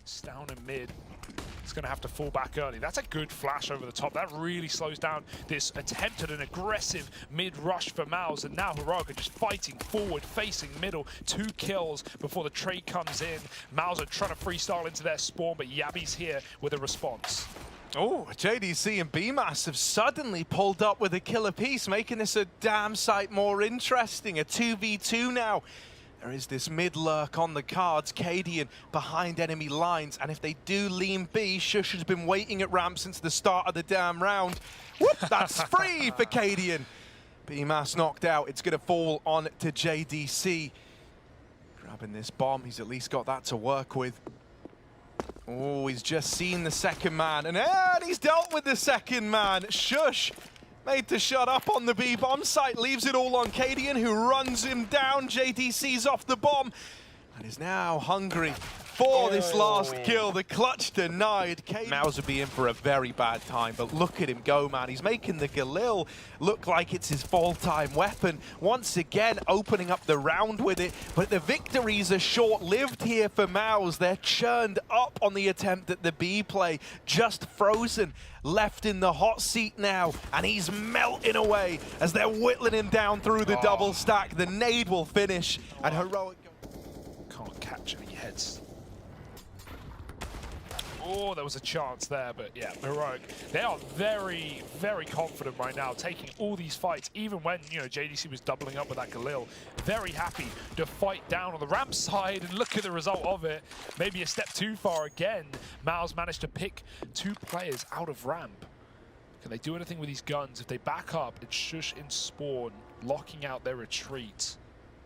It's down in mid. It's going to have to fall back early. That's a good flash over the top. That really slows down this attempt at an aggressive mid-rush for MOUZ. And now Heroic are just fighting forward, facing middle. 2 kills before the trade comes in. MOUZ are trying to freestyle into their spawn, but Yabi's here with a response. Oh, JDC and BMAS have suddenly pulled up with a killer piece, making this a damn sight more interesting. A 2v2 now. There is this mid-lurk on the cards, Cadian behind enemy lines, and if they do lean B, Shush has been waiting at ramp since the start of the damn round. Whoop, that's free for Cadian. BMAS knocked out, it's gonna fall on to JDC. Grabbing this bomb, he's at least got that to work with. Oh, he's just seen the second man, and he's dealt with the second man. Shush made to shut up on the B bomb site, leaves it all on Cadian, who runs him down. JDC's off the bomb and is now hungry for this last kill. The clutch denied. MOUZ would be in for a very bad time, but look at him go, man. He's making the Galil look like it's his full-time weapon. Once again, opening up the round with it, but the victories are short-lived here for MOUZ. They're churned up on the attempt at the B play, just frozen, left in the hot seat now, and he's melting away as they're whittling him down through the double stack. The nade will finish, and Heroic can't catch any heads. Oh, there was a chance there, but yeah, Heroic. They are very, very confident right now, taking all these fights, even when, you know, JDC was doubling up with that Galil. Very happy to fight down on the ramp side, and look at the result of it. Maybe a step too far again. MOUZ managed to pick 2 players out of ramp. Can they do anything with these guns? If they back up, it's Shush in spawn, locking out their retreat.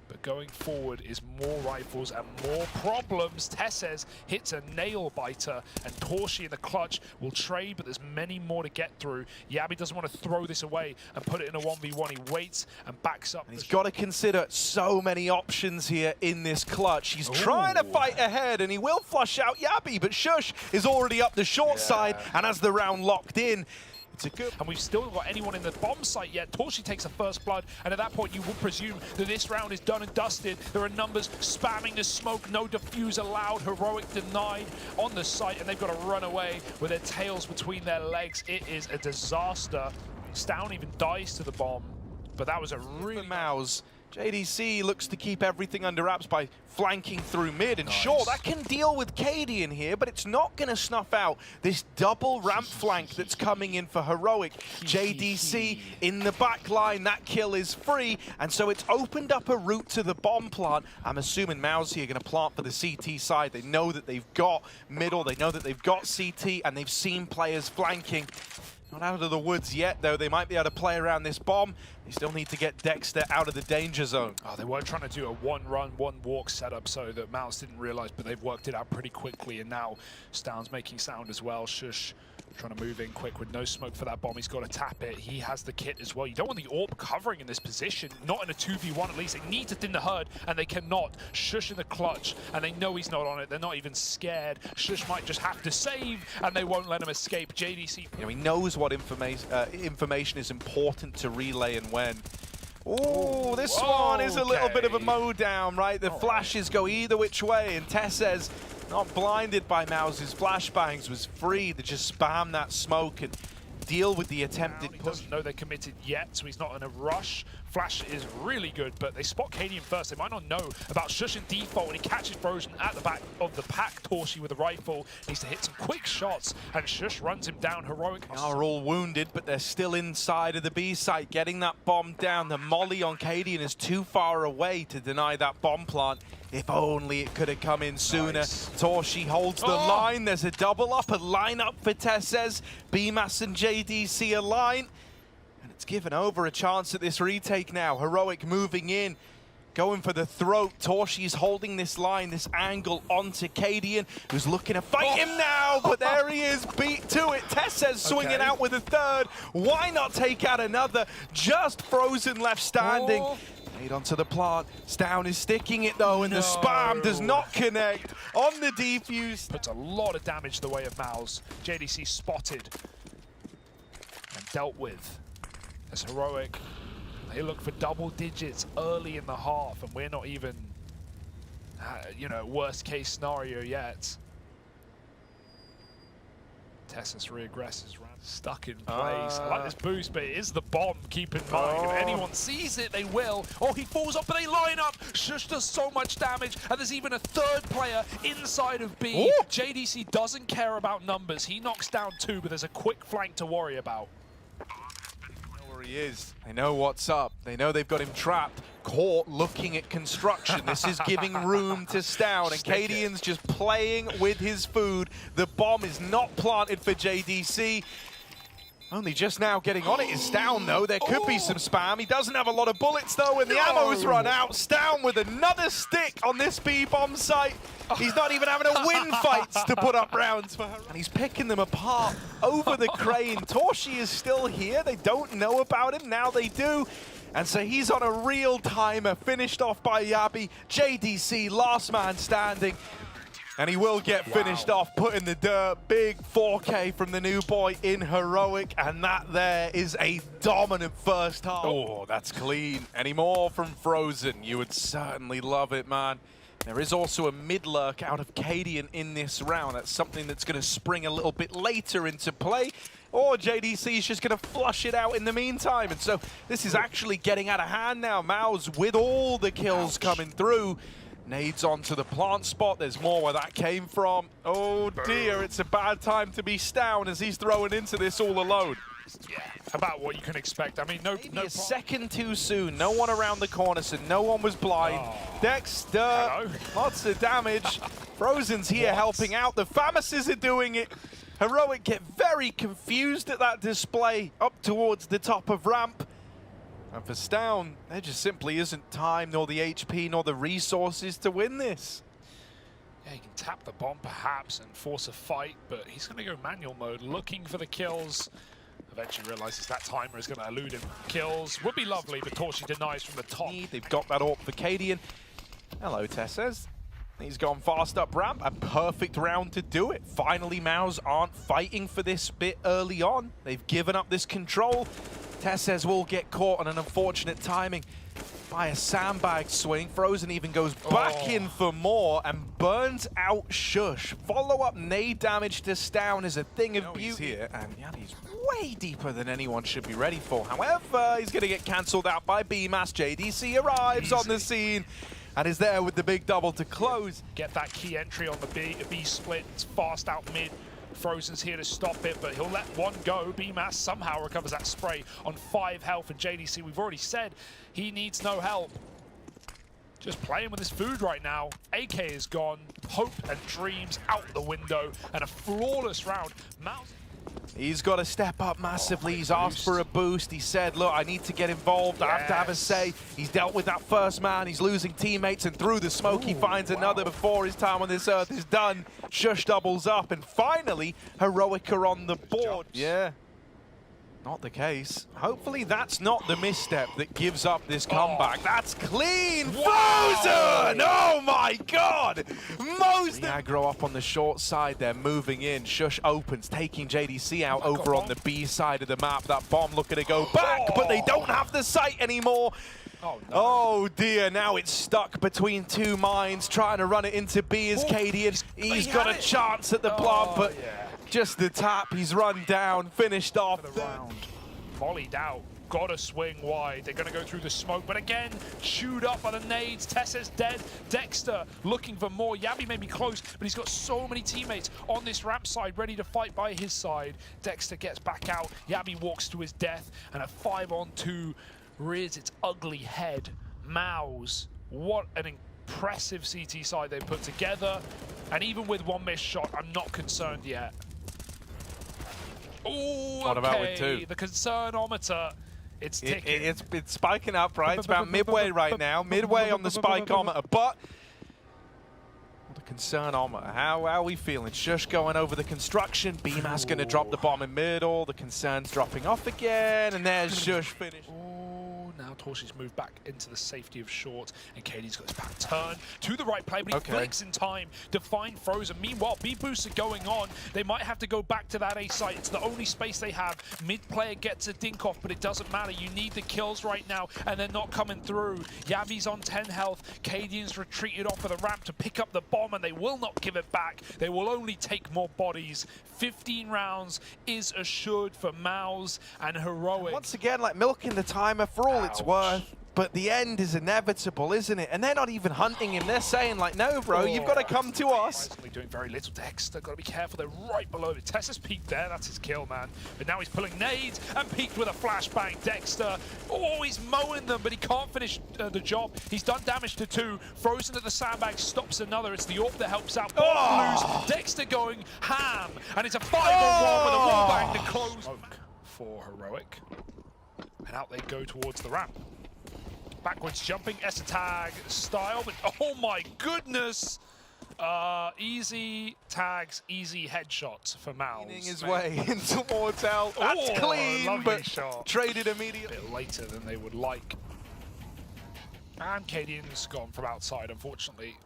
But going forward is more rifles and more problems. Tesses hits a nail biter, and Torshi in the clutch will trade, but there's many more to get through. Yabi doesn't want to throw this away and put it in a 1v1. He waits and backs up. And he's got to consider so many options here in this clutch. He's trying to fight ahead, and he will flush out Yabi, but Shush is already up the short side, and as the round locked in, and we've still not got anyone in the bomb site yet. Torshi takes a first blood, and at that point you would presume that this round is done and dusted. There are numbers spamming the smoke, no defuse allowed. Heroic denied on the site, and they've got to run away with their tails between their legs. It is a disaster. Stown even dies to the bomb, but that was a really MOUZ. JDC looks to keep everything under wraps by flanking through mid, and sure, that can deal with Cadian here, but it's not going to snuff out this double ramp flank that's coming in for Heroic. JDC in the back line, that kill is free, and so it's opened up a route to the bomb plant. I'm assuming MOUZ here are going to plant for the CT side. They know that they've got middle, they know that they've got CT, and they've seen players flanking. Not out of the woods yet, though. They might be able to play around this bomb. They still need to get Dexter out of the danger zone. Oh, they were trying to do a one-run, one-walk setup so that MOUZ didn't realize, but they've worked it out pretty quickly, and now Stown's making sound as well. Shush trying to move in quick with no smoke for that bomb. He's got to tap it. He has the kit as well. You don't want the AWP covering in this position, not in a 2v1 at least. They need to thin the herd, and they cannot. Shush in the clutch, and they know he's not on it. They're not even scared. Shush might just have to save, and they won't let him escape. JDC... You know, he knows what information is important to relay and when. Oh, this one is a little bit of a mow down, right? The flashes go either which way, and Tesses, not blinded by MOUZ's flashbangs, was free to just spam that smoke and deal with the attempted push. He doesn't know they're committed yet, so he's not in a rush. Flash is really good, but they spot Cadian first. They might not know about Shush in default, and he catches Frozen at the back of the pack. Torshi with a rifle needs to hit some quick shots, and Shush runs him down. Heroic are all wounded, but they're still inside of the B site, getting that bomb down. The molly on Cadian is too far away to deny that bomb plant. If only it could have come in sooner. Torshi holds the line. There's a double up, a line up for Tesses. BMAS and JDC align. And it's given over a chance at this retake now. Heroic moving in, going for the throat. Torshi's holding this line, this angle onto Cadian, who's looking to fight him now, but there he is, beat to it. Tesses swinging out with a third. Why not take out another? Just Frozen left standing. Made onto the plant. Stown is sticking it though, and the spam does not connect on the defuse. Puts a lot of damage the way of MOUZ. JDC spotted and dealt with. As Heroic, they look for double digits early in the half, and we're not even, you know, worst case scenario yet. Tessus reaggresses, stuck in place. I like this boost, but it is the bomb, keep in mind. If anyone sees it, they will. Oh, he falls up, but they line up. Shush does so much damage, and there's even a third player inside of B. Ooh. JDC doesn't care about numbers. He knocks down 2, but there's a quick flank to worry about. He is. They know what's up. They know they've got him trapped, caught looking at construction. This is giving room to Stown, and Cadian's just playing with his food. The bomb is not planted for JDC. Only just now getting on it is Stown, though. There could be some spam. He doesn't have a lot of bullets, though, and the ammo's run out. Stown with another stick on this B-bomb site. He's not even having to win fights to put up rounds for her. And he's picking them apart over the crane. Torshi is still here. They don't know about him. Now they do. And so he's on a real timer, finished off by Yabi. JDC, last man standing. And he will get finished off, put in the dirt. Big 4K from the new boy in Heroic. And that there is a dominant first half. Oh, that's clean. Any more from Frozen? You would certainly love it, man. There is also a mid-lurk out of Cadian in this round. That's something that's going to spring a little bit later into play. Or JDC is just going to flush it out in the meantime. And so this is actually getting out of hand now. MOUZ with all the kills coming through. Nades onto the plant spot. There's more where that came from. Oh dear, it's a bad time to be Stown as he's throwing into this all alone. Yeah, about what you can expect. I mean, no a second too soon. No one around the corner, so no one was blind. Oh. Dexter, lots of damage. Frozen's here helping out. The Famises are doing it. Heroic get very confused at that display up towards the top of ramp. And for Stown, there just simply isn't time, nor the HP, nor the resources to win this. Yeah, he can tap the bomb perhaps and force a fight, but he's going to go manual mode, looking for the kills. Eventually realizes that timer is going to elude him. Kills would be lovely, but Torshi denies from the top. They've got that AWP for Cadian. Hello, Tessus. He's gone fast up ramp. A perfect round to do it. Finally, MOUZ aren't fighting for this bit early on. They've given up this control. Tessus will get caught on an unfortunate timing by a sandbag swing. Frozen even goes back in for more and burns out Shush. Follow-up nade damage to Stown is a thing of beauty here, and yeah, he's way deeper than anyone should be ready for. However, he's going to get cancelled out by BMAS. JDC arrives on the scene and is there with the big double to close. Get that key entry on the B split. It's fast out mid. Frozen's here to stop it, but he'll let one go. BMAS somehow recovers that spray on 5 health, and JDC, we've already said, he needs no help. Just playing with his food right now. AK is gone, hope and dreams out the window, and a flawless round. MOUZ. He's got to step up massively. He's asked for a boost. He said, look, I need to get involved. I have to have a say. He's dealt with that first man. He's losing teammates, and through the smoke, he finds another before his time on this earth is done. Shush doubles up, and finally, Heroic are on the board. Yeah. Not the case. Hopefully that's not the misstep that gives up this comeback. That's clean! Frozen! Oh my god! Most aggro up on the short side there, moving in. Shush opens, taking JDC out over on the B side of the map. That bomb looking to go back, but they don't have the sight anymore. Oh, no. Oh dear, now it's stuck between two mines. Trying to run it into B is Cadian. He's got a chance at the plant, but just the tap. He's run down, finished off. The round. Volleyed out. Gotta swing wide. They're gonna go through the smoke, but again, chewed up by the nades. Tessa's dead. Dexter looking for more. Yabi may be close, but he's got so many teammates on this ramp side ready to fight by his side. Dexter gets back out. Yabi walks to his death, and a 5-on-2 rears its ugly head. MOUZ, what an impressive CT side they put together. And even with one missed shot, I'm not concerned yet. Oh, what about with 2? The concernometer, it's ticking. It's spiking up, right? It's about midway right now. Midway on the spikeometer, but the concernometer, how are we feeling? Shush going over the construction. BMAS going to drop the bomb in middle. The concern's dropping off again, and there's Shush finished. Oh, now Torshi's moved back into the safety of short, and KD's got his back turn to the right play, but he flicks in time to find Frozen. Meanwhile, B boosts are going on. They might have to go back to that A site. It's the only space they have. Mid player gets a dink off, but it doesn't matter. You need the kills right now, and they're not coming through. Yavi's on 10 health. Cadians retreated off of the ramp to pick up the bomb, and they will not give it back. They will only take more bodies. 15 rounds is assured for MOUZ and Heroic. Once again, like milking the timer for all it's worth. But the end is inevitable, isn't it? And they're not even hunting him. They're saying, like, no, bro, you've got to come to us. Doing very little. Dexter, got to be careful. They're right below it. Tessa's peeked there. That's his kill, man. But now he's pulling nades and peeked with a flashbang. Dexter, oh, he's mowing them, but he can't finish the job. He's done damage to 2. Frozen at the sandbag stops another. It's the AWP that helps out. Loose. Dexter going ham. And it's a 5-on-1 with a wall bang to close. For Heroic. And out they go towards the ramp. Backwards jumping, S-tag style, but oh my goodness! Easy tags, easy headshots for MOUZ. Finding his way into Mortal. That's clean, but shot. Traded immediately. A bit later than they would like. And Cadian's gone from outside, unfortunately.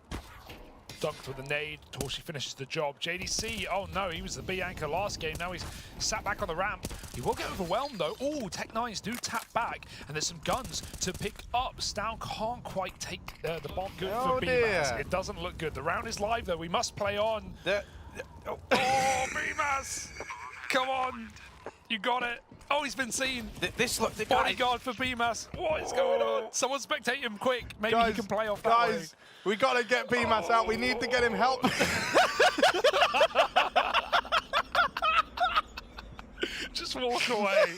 Dunked with a nade. Torshi finishes the job. JDC, oh no, he was the B anchor last game. Now he's sat back on the ramp. He will get overwhelmed though. Oh, Tech9s do tap back, and there's some guns to pick up. Stown can't quite take the bomb. Good for BMAS. It doesn't look good. The round is live though. We must play on. Oh, BMAS! Come on, you got it. Oh, he's been seen. This look, the bodyguard for BMAS. What is going on? Someone spectate him quick. Maybe he can play off that way. We gotta get BMAS out. We need to get him help. Just walk away.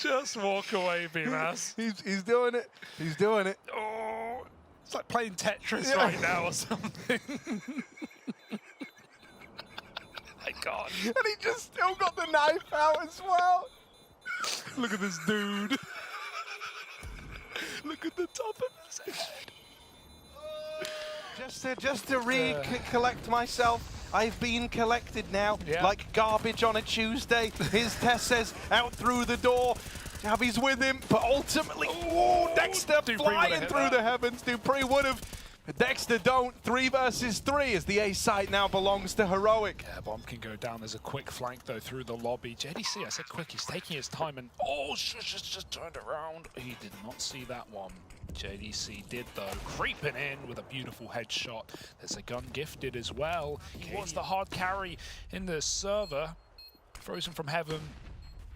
Just walk away, BMAS. He's doing it. He's doing it. Oh, it's like playing Tetris right now or something. My God. And he just still got the knife out as well. Look at this dude. Look at the top of his head. Just to recollect myself, I've been collected now, like garbage on a Tuesday. His Tess says out through the door. Javi's with him, but ultimately, Dexter flying through the heavens. Dupree would have. Dexter don't. 3 versus 3 as the A site now belongs to Heroic. Yeah, bomb can go down. There's a quick flank though through the lobby. JDC, I said quick, he's taking his time and just turned around. He did not see that one. JDC did though, creeping in with a beautiful headshot. There's a gun gifted as well. He wants the hard carry in the server. Frozen from heaven.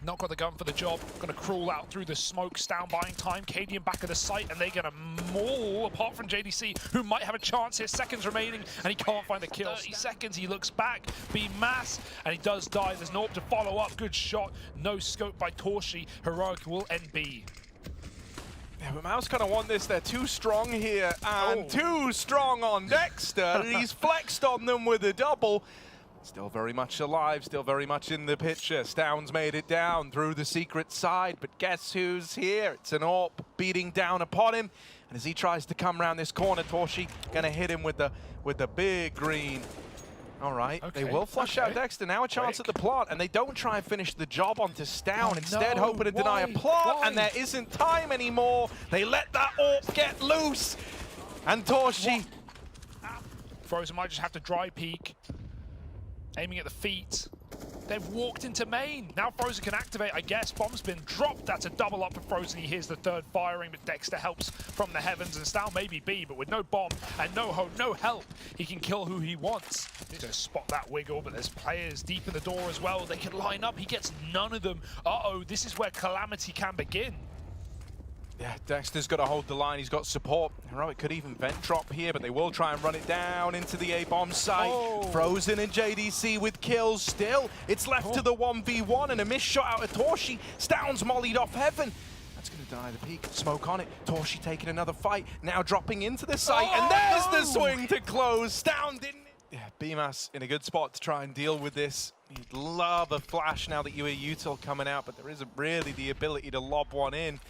Not got the gun for the job. Gonna crawl out through the smoke. Stown buying time. Cadian back at the site, and they're gonna maul. Apart from JDC, who might have a chance here. Seconds remaining, and he can't find the kill. 30 seconds. He looks back. BMAS, and he does die. There's no AWP to follow up. Good shot. No scope by Torshi. Heroic will end B. Yeah, but MOUZ kind of want this. They're too strong here, and too strong on Dexter. He's flexed on them with a double. Still very much alive, still very much in the picture. Stown's made it down through the secret side, but guess who's here? It's an AWP beating down upon him. And as he tries to come around this corner, Torshi gonna hit him with the big green. All right, they will flush out Dexter. Now a chance at the plant, and they don't try and finish the job onto Stown. Instead, hoping to deny a plant, and there isn't time anymore. They let that AWP get loose. And Torshi... Frozen might just have to dry peek. Aiming at the feet. They've walked into main. Now Frozen can activate, I guess. Bomb's been dropped. That's a double up for Frozen. He hears the third firing, but Dexter helps from the heavens. And Stown may be B, but with no bomb and no help, he can kill who he wants. To spot that wiggle, but there's players deep in the door as well. They can line up. He gets none of them. Uh-oh, this is where calamity can begin. Yeah, Dexter's got to hold the line. He's got support. Heroic could even vent drop here, but they will try and run it down into the A-bomb site. Frozen and JDC with kills still. It's left to the 1v1 and a missed shot out of Torshi. Stown's mollied off heaven. That's going to deny the peak. Smoke on it. Torshi taking another fight. Now dropping into the site. And there's the swing to close. Stown didn't... Yeah, BMAS in a good spot to try and deal with this. You'd love a flash now that you are util coming out, but there isn't really the ability to lob one in.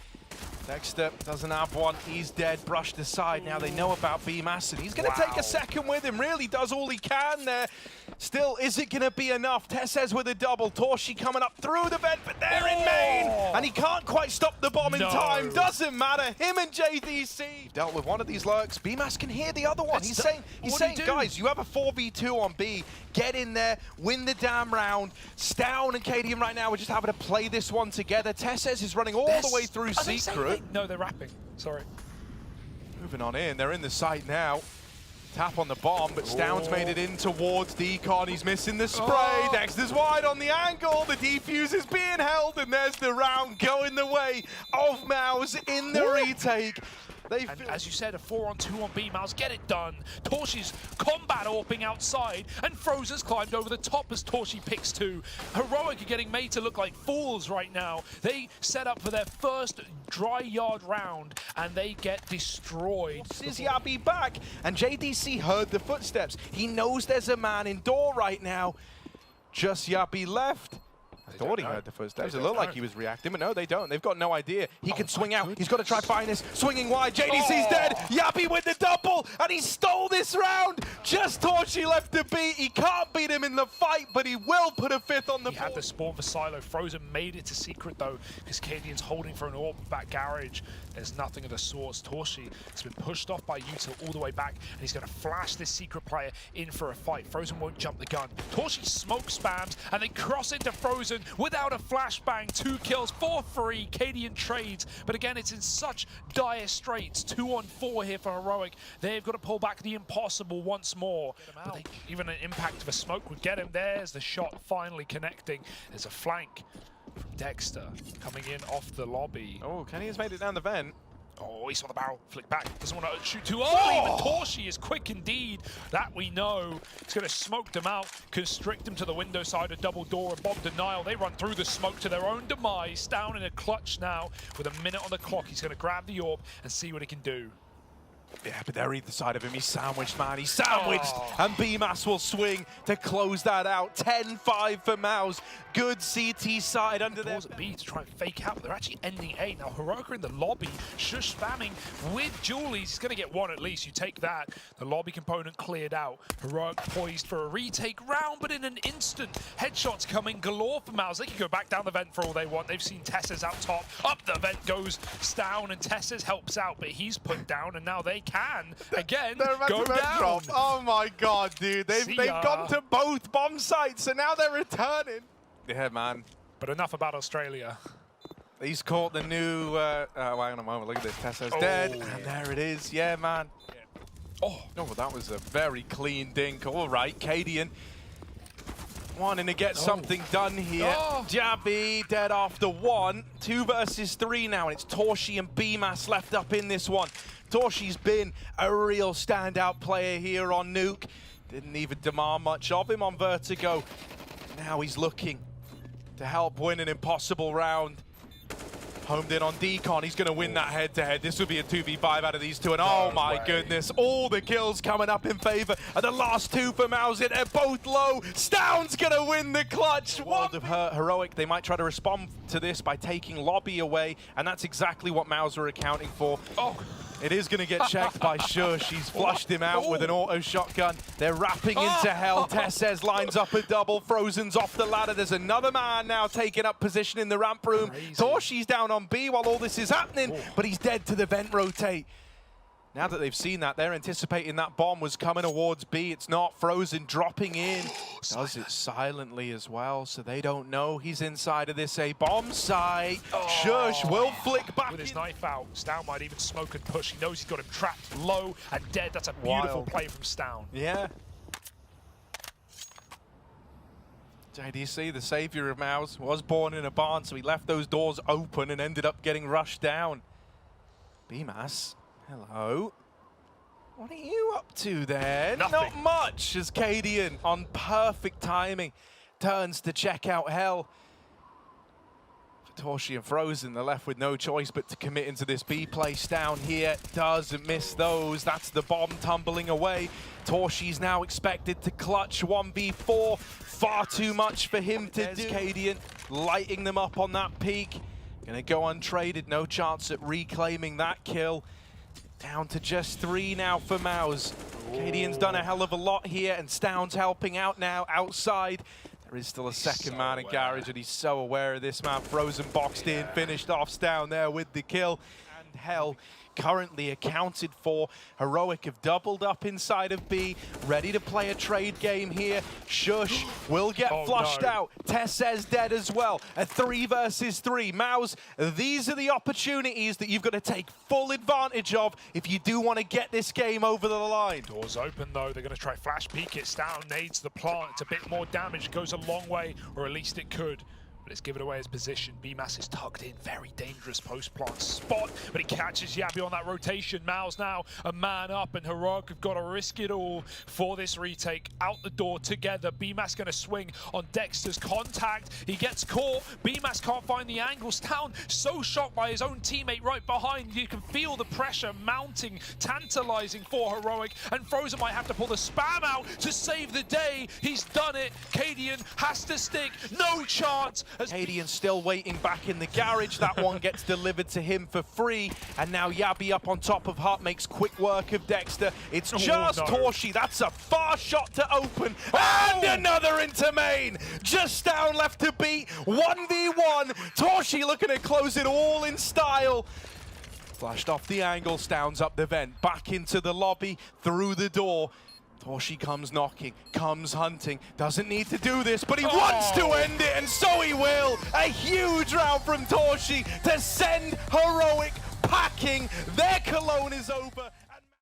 Dexter doesn't have one. He's dead, brushed aside. Now they know about BMAS, and he's going to take a second with him. Really does all he can there. Still, is it going to be enough? Tessez with a double. Torshi coming up through the vent, but they're in main. And he can't quite stop the bomb in time. Doesn't matter. Him and JDC dealt with one of these lurks. BMAS can hear the other one. He's saying, guys, you have a 4v2 on B. Get in there, win the damn round. Stown and KDM right now are just having to play this one together. Tessez is running all the way through Secret. No, they're rapping. Sorry. Moving on in. They're in the site now. Tap on the bomb, but Stown's made it in towards Decon. He's missing the spray. Dexter's wide on the angle. The defuse is being held, and there's the round going the way of MOUZ in the retake. And as you said, a 4-on-2 on B. MOUZ, get it done. Torshi's combat AWPing outside, and Frozer's climbed over the top as Torshi picks two. Heroic are getting made to look like fools right now. They set up for their first dry yard round, and they get destroyed. Is Yabi back? And JDC heard the footsteps. He knows there's a man in door right now. Just Yabi left. I thought he heard the footsteps. It looked like he was reacting, but no, they don't. They've got no idea. He can swing out. He's got to try find this. Swinging wide. JDC's dead. Yabi with the double, and he stole this round. Just Torshi left to beat. He can't beat him in the fight, but he will put a fifth on the board. He had the spawn for Silo. Frozen made it to Secret, though, because Cadian's holding for an AWP back garage. There's nothing of the sorts. Torshi has been pushed off by Util all the way back, and he's going to flash this Secret player in for a fight. Frozen won't jump the gun. Torshi smoke spams, and they cross into Frozen without a flashbang. 2 kills for free. Cadian trades, but again, it's in such dire straits. 2-on-4 here for Heroic. They've got to pull back the impossible once more. But even an impact of a smoke would get him. There's the shot finally connecting. There's a flank from Dexter coming in off the lobby. Oh, Kenny has made it down the vent. Oh, he saw the barrel, flick back. Doesn't want to shoot too early, but Torshi is quick indeed. That we know. He's going to smoke them out, constrict them to the window side, a double door, and bomb denial. They run through the smoke to their own demise. Down in a clutch now with a minute on the clock. He's going to grab the AWP and see what he can do. Yeah, but they're either side of him. He's sandwiched, man. He's sandwiched. And BMAS will swing to close that out. 10-5 for MOUZ. Good CT side under there. Pause at B to try and fake out. They're actually ending A. Now, Heroic are in the lobby. Shush spamming with Julie. He's going to get one at least. You take that. The lobby component cleared out. Heroic poised for a retake round, but in an instant, headshots coming galore for MOUZ. They can go back down the vent for all they want. They've seen Tessez out top. Up the vent goes Stown, and Tessez helps out, but he's put down, and now they can, again, go down. Drop. Oh my god, dude. They've gone to both bomb sites, and now they're returning. Yeah, man. But enough about Australia. He's caught the new... hang on a moment. Look at this. Tessa's dead. And there it is. Yeah, man. Yeah. Oh, well, that was a very clean dink. All right, Cadian wanting to get something done here. Jabby dead after 1. 2 versus 3 now, and it's Torshi and BMAS left up in this one. Torshi's been a real standout player here on Nuke. Didn't even demand much of him on Vertigo. Now he's looking to help win an impossible round. Homed in on Decon. He's going to win that head-to-head. This would be a 2v5 out of these two. And oh my goodness, all the kills coming up in favor of the last 2 for MOUZ. They're both low. Stown's going to win the clutch. World of Heroic, they might try to respond to this by taking lobby away. And that's exactly what MOUZ are accounting for. It is going to get checked by Shush. He's flushed him out with an auto shotgun. They're wrapping into hell. Tessez lines up a double. Frozen's off the ladder. There's another man now taking up position in the ramp room. Torshi's down on B while all this is happening, but he's dead to the vent rotate. Now that they've seen that, they're anticipating that bomb was coming towards B. It's not. Frozen dropping in. Does it silently as well, so they don't know he's inside of this A bomb site. Shush will flick back with his knife out. Stown might even smoke and push. He knows he's got him trapped low and dead. That's a beautiful play from Stown. Yeah. JDC, the savior of MOUZ, was born in a barn, so he left those doors open and ended up getting rushed down. BMAS. Hello. What are you up to there? Nothing. Not much, as Cadian, on perfect timing, turns to check out hell. For Torshi and Frozen, they're left with no choice but to commit into this B place down here. Doesn't miss those. That's the bomb tumbling away. Torshi's now expected to clutch 1v4. Far too much for him to do. Cadian lighting them up on that peak. Gonna go untraded, no chance at reclaiming that kill. Down to just 3 now for MOUZ. Cadian's done a hell of a lot here, and Stound's helping out now outside. There is still a second man in garage, and he's so aware of this man. Frozen boxed in, finished off Stound there with the kill. And hell, currently accounted for. Heroic have doubled up inside of B, ready to play a trade game here. Shush will get flushed out. Tess's dead as well. A 3 versus 3. MOUZ, these are the opportunities that you've got to take full advantage of if you do want to get this game over the line. Doors open though, they're going to try flash peek it. Stound nades the plant, it's a bit more damage, goes a long way, or at least it could. But it's given away his position. BMAS is tucked in, very dangerous post-plant spot, but he catches Yabi on that rotation. MOUZ now a man up, and Heroic have got to risk it all for this retake. Out the door together, BMAS going to swing on Dexter's contact. He gets caught, BMAS can't find the angle. Stound so shocked by his own teammate right behind. You can feel the pressure mounting, tantalizing for Heroic, and Frozen might have to pull the spam out to save the day. He's done it. Cadian has to stick, no chance. Cadian still waiting back in the garage. That one gets delivered to him for free. And now Yabi up on top of Hart makes quick work of Dexter. It's just Torshi. That's a far shot to open. And another into main. Just down left to beat. 1v1. Torshi looking to close it all in style. Flashed off the angle. Stound's up the vent. Back into the lobby. Through the door. Torshi comes knocking, comes hunting, doesn't need to do this, but he wants to end it, and so he will! A huge round from Torshi to send Heroic packing. Their Cologne is over.